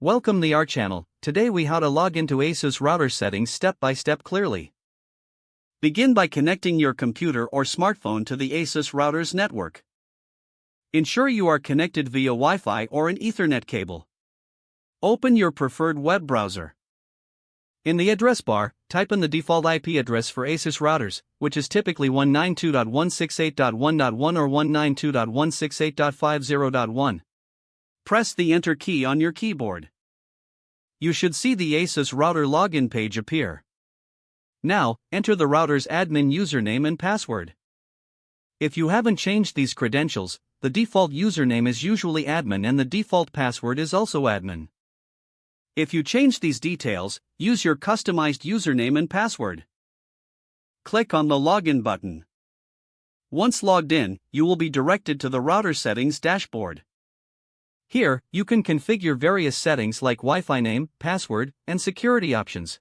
Welcome to our channel. Today we how to log into ASUS router settings step by step clearly. Begin by connecting your computer or smartphone to the ASUS router's network. Ensure you are connected via Wi-Fi or an Ethernet cable. Open your preferred web browser. In the address bar, type in the default IP address for ASUS routers, which is typically 192.168.1.1 or 192.168.50.1. Press the Enter key on your keyboard. You should see the ASUS router login page appear. Now, enter the router's admin username and password. If you haven't changed these credentials, the default username is usually admin and the default password is also admin. If you change these details, use your customized username and password. Click on the Login button. Once logged in, you will be directed to the router settings dashboard. Here, you can configure various settings like Wi-Fi name, password, and security options.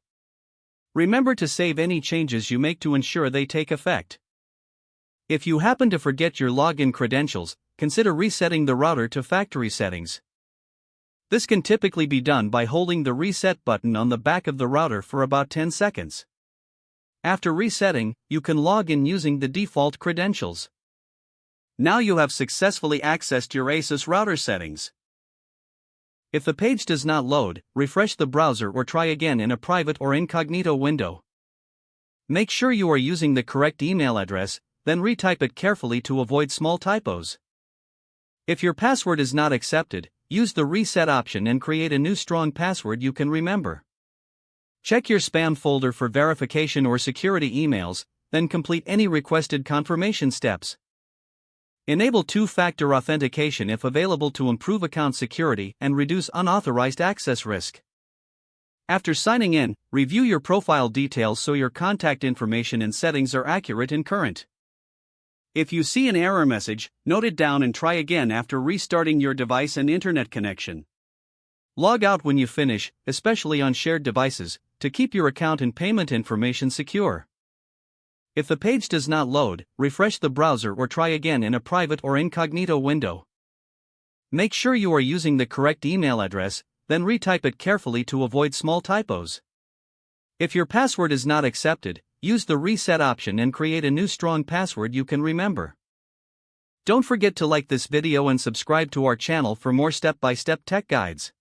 Remember to save any changes you make to ensure they take effect. If you happen to forget your login credentials, consider resetting the router to factory settings. This can typically be done by holding the Reset button on the back of the router for about 10 seconds. After resetting, you can log in using the default credentials. Now you have successfully accessed your ASUS router settings. If the page does not load, refresh the browser or try again in a private or incognito window. Make sure you are using the correct email address, then retype it carefully to avoid small typos. If your password is not accepted, use the reset option and create a new strong password you can remember. Check your spam folder for verification or security emails, then complete any requested confirmation steps. Enable two-factor authentication if available to improve account security and reduce unauthorized access risk. After signing in, review your profile details so your contact information and settings are accurate and current. If you see an error message, note it down and try again after restarting your device and internet connection. Log out when you finish, especially on shared devices, to keep your account and payment information secure. If the page does not load, refresh the browser or try again in a private or incognito window. Make sure you are using the correct email address, then retype it carefully to avoid small typos. If your password is not accepted, use the reset option and create a new strong password you can remember. Don't forget to like this video and subscribe to our channel for more step-by-step tech guides.